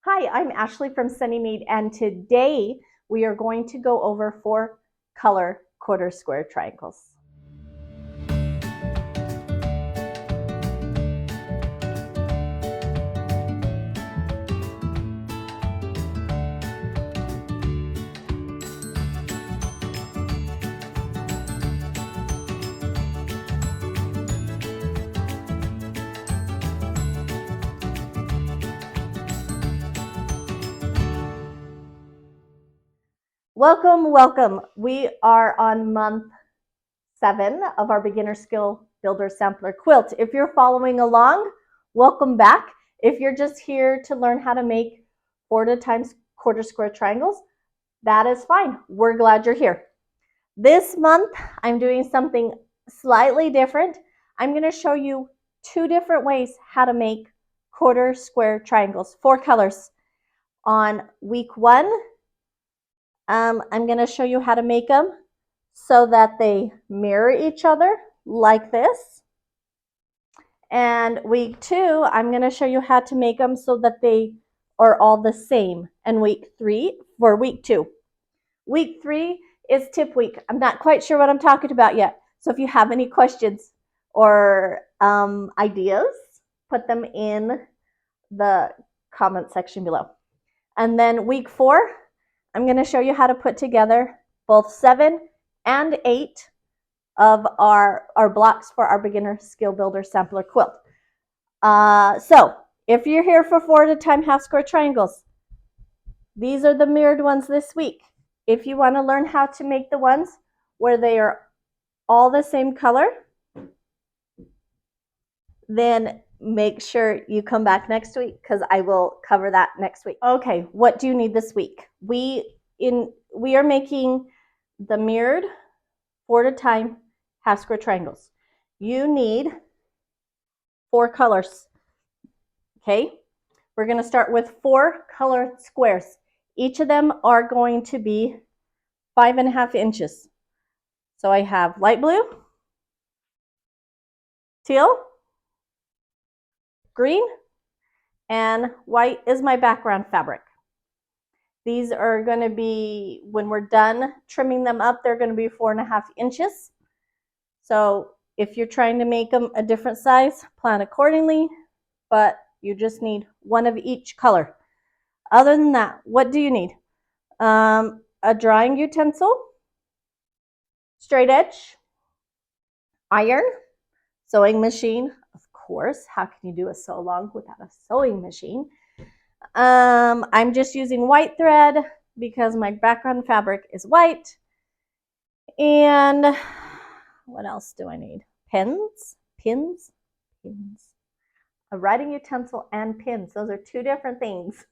Hi, I'm Ashley from Sunnymade, and today we are going to go over 4 color quarter square triangles. Welcome, welcome. We are on month 7 of our beginner skill builder sampler quilt. If you're following along, welcome back. If you're just here to learn how to make 4 times quarter square triangles, that is fine. We're glad you're here. This month, I'm doing something slightly different. I'm going to show you 2 different ways how to make quarter square triangles, 4 colors. On week 1, I'm going to show you how to make them so that they mirror each other like this. And week 2, I'm going to show you how to make them so that they are all the same. And week 3 for week 2. Week 3 is tip week. I'm not quite sure what I'm talking about yet. So if you have any questions or ideas, put them in the comment section below. And then week 4, I'm going to show you how to put together both 7 and 8 of our blocks for our beginner skill builder sampler quilt. So if you're here for 4 time half square triangles, these are the mirrored ones this week. If you want to learn how to make the ones where they are all the same color, then make sure you come back next week because I will cover that next week. Okay, what do you need this week? We are making the mirrored 4 time half square triangles. You need 4 colors. Okay, we're going to start with 4 colored squares. Each of them are going to be 5.5 inches. So I have light blue, teal, green, and white is my background fabric. These are going to be, when we're done trimming them up, they're going to be 4.5 inches. So if you're trying to make them a different size, plan accordingly, but you just need 1 of each color. Other than that, what do you need? A drawing utensil, straight edge, iron, sewing machine, of course. How can you do a sew along without a sewing machine? I'm just using white thread because my background fabric is white. And what else do I need? Pins, a writing utensil and pins. Those are 2 different things.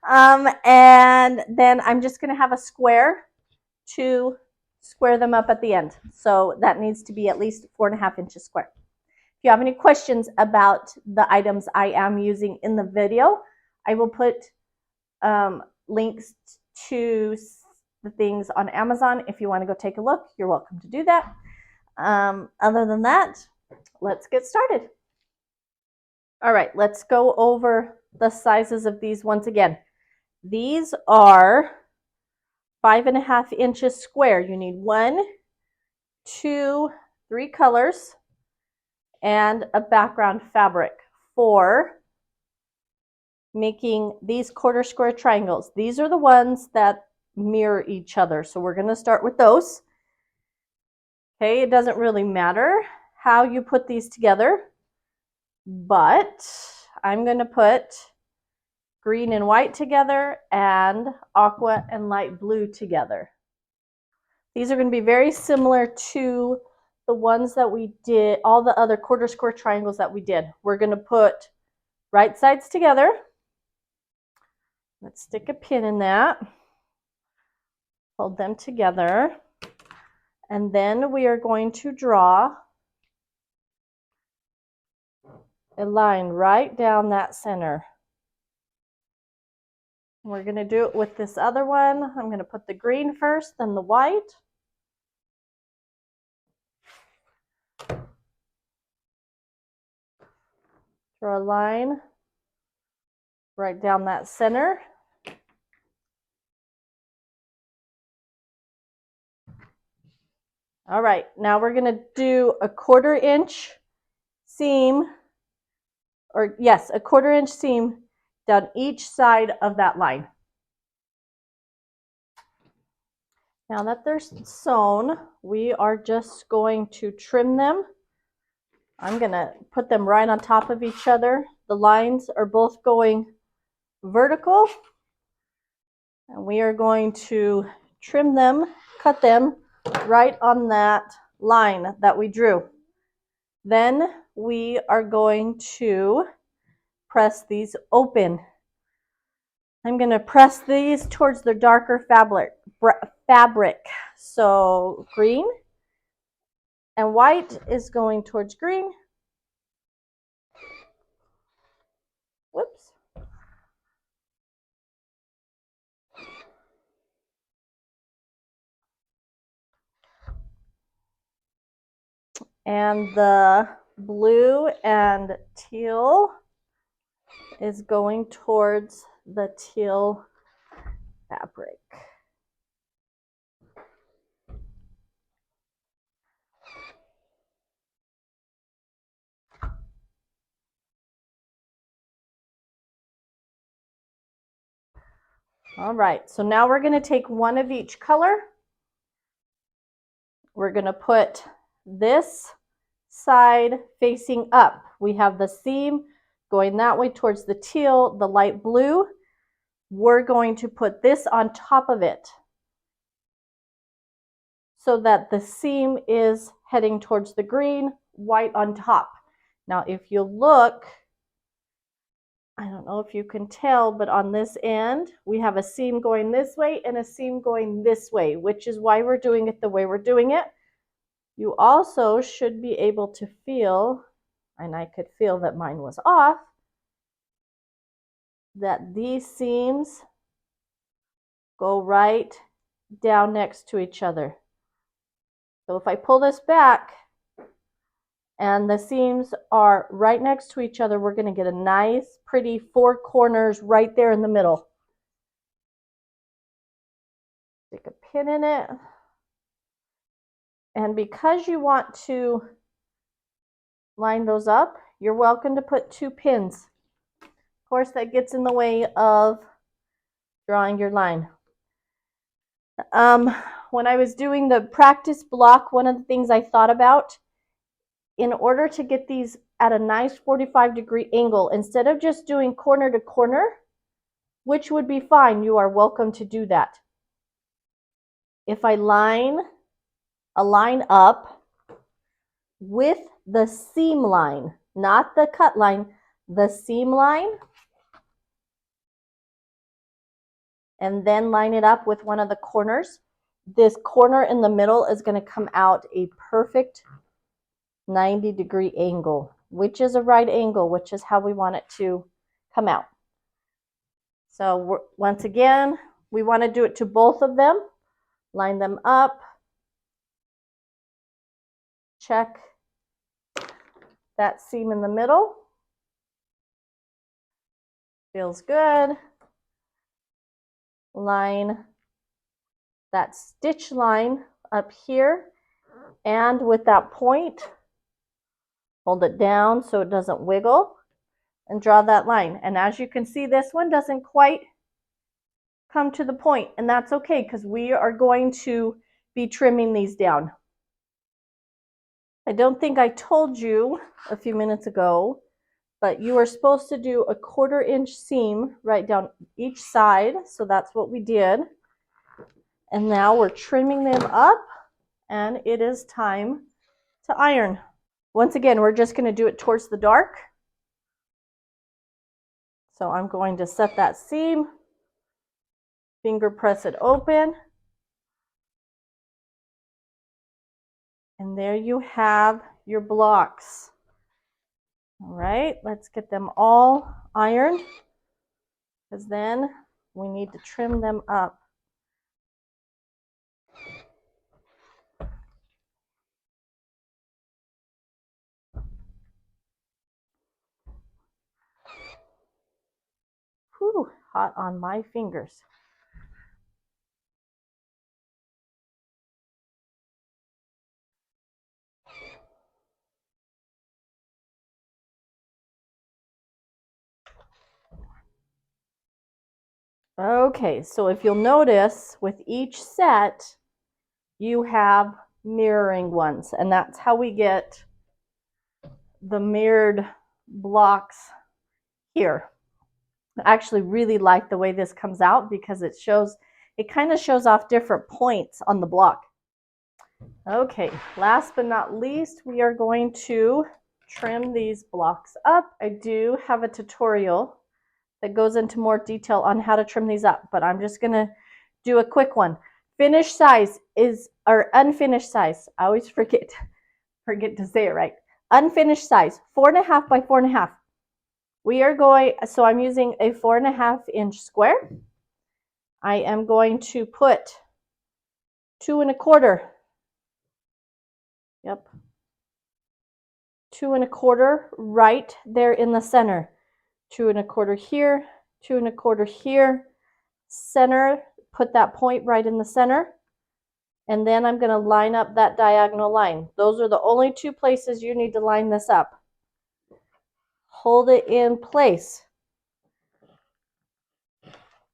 And then I'm just going to have a square to square them up at the end. So that needs to be at least 4.5 inches square. If you have any questions about the items I am using in the video, I will put links to the things on Amazon. If you want to go take a look, you're welcome to do that. Other than that, let's get started. All right, let's go over the sizes of these once again. These are 5.5 inches square. You need 1, 2, 3 colors and a background fabric for making these quarter square triangles. These are the ones that mirror each other. So we're going to start with those. Okay, it doesn't really matter how you put these together, but I'm going to put green and white together and aqua and light blue together. These are going to be very similar to the ones that we did, all the other quarter square triangles that we did. We're going to put right sides together. Let's stick a pin in that. Hold them together. And then we are going to draw a line right down that center. We're going to do it with this other one. I'm going to put the green first, then the white. Draw a line right down that center. All right, now we're going to do a 1/4 inch seam, or yes, a 1/4 inch seam down each side of that line. Now that they're sewn, we are just going to trim them. I'm going to put them right on top of each other. The lines are both going vertical, and we are going to trim them, cut them right on that line that we drew. Then we are going to press these open. I'm going to press these towards the darker fabric. So green and white is going towards green. Whoops. And the blue and teal is going towards the teal fabric. All right, so now we're going to take one of each color. We're going to put this side facing up. We have the seam going that way towards the teal, the light blue. We're going to put this on top of it so that the seam is heading towards the green, white on top. Now, if you look, I don't know if you can tell, but on this end, we have a seam going this way and a seam going this way, which is why we're doing it the way we're doing it. You also should be able to feel, and I could feel that mine was off, that these seams go right down next to each other. So if I pull this back and the seams are right next to each other, we're going to get a nice, pretty 4 corners right there in the middle. Stick a pin in it. And because you want to line those up, you're welcome to put 2 pins. Of course, that gets in the way of drawing your line. When I was doing the practice block, one of the things I thought about, in order to get these at a nice 45-degree angle, instead of just doing corner to corner, which would be fine, you are welcome to do that. If I line a line up with the seam line, not the cut line, the seam line, and then line it up with one of the corners, this corner in the middle is going to come out a perfect 90-degree angle, which is a right angle, which is how we want it to come out. So once again, we want to do it to both of them. Line them up. Check that seam in the middle. Feels good. Line that stitch line up here, and with that point, hold it down so it doesn't wiggle, and draw that line. And as you can see, this one doesn't quite come to the point, and that's okay because we are going to be trimming these down. I don't think I told you a few minutes ago, but you are supposed to do a 1/4 inch seam right down each side, so that's what we did. And now we're trimming them up, and it is time to iron. Once again, we're just going to do it towards the dark. So I'm going to set that seam, finger press it open, and there you have your blocks. All right, let's get them all ironed, because then we need to trim them up. caught on my fingers. Okay, so if you'll notice, with each set, you have mirroring ones, and that's how we get the mirrored blocks here. I actually really like the way this comes out because it kind of shows off different points on the block. Okay, last but not least, we are going to trim these blocks up. I do have a tutorial that goes into more detail on how to trim these up, but I'm just gonna do a quick one. Finished size is, or unfinished size, I always forget to say it right. Unfinished size, 4.5 by 4.5. We are going, so I'm using a 4.5 inch square. I am going to put 2.25. Yep. 2.25 right there in the center. 2.25 here, 2.25 here. Center, put that point right in the center. And then I'm going to line up that diagonal line. Those are the only two places you need to line this up. Hold it in place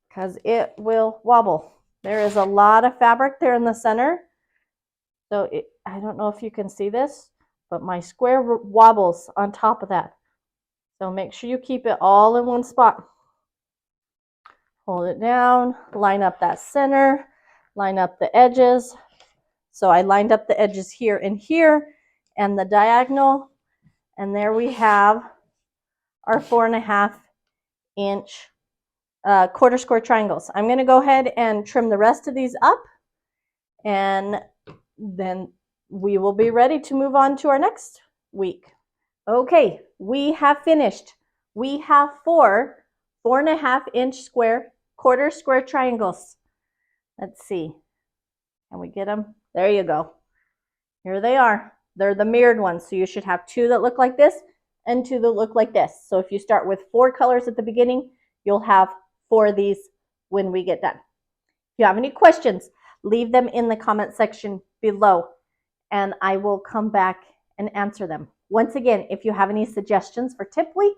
because it will wobble. There is a lot of fabric there in the center. So I don't know if you can see this, but my square wobbles on top of that. So make sure you keep it all in one spot. Hold it down, line up that center, line up the edges. So I lined up the edges here and the diagonal. And there we have our 4.5 inch quarter square triangles. I'm going to go ahead and trim the rest of these up, and then we will be ready to move on to our next week. Okay, we have finished. We have 4.5 inch square quarter square triangles. Let's see. Can we get them? There you go. Here they are. They're the mirrored ones. So you should have 2 that look like this and 2 that look like this. So if you start with 4 colors at the beginning, you'll have 4 of these when we get done. If you have any questions, leave them in the comment section below and I will come back and answer them. Once again, if you have any suggestions for tip week,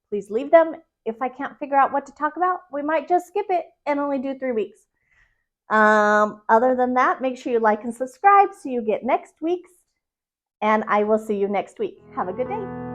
please leave them. If I can't figure out what to talk about, we might just skip it and only do 3 weeks. Other than that, make sure you like and subscribe so you get next week's, and I will see you next week. Have a good day.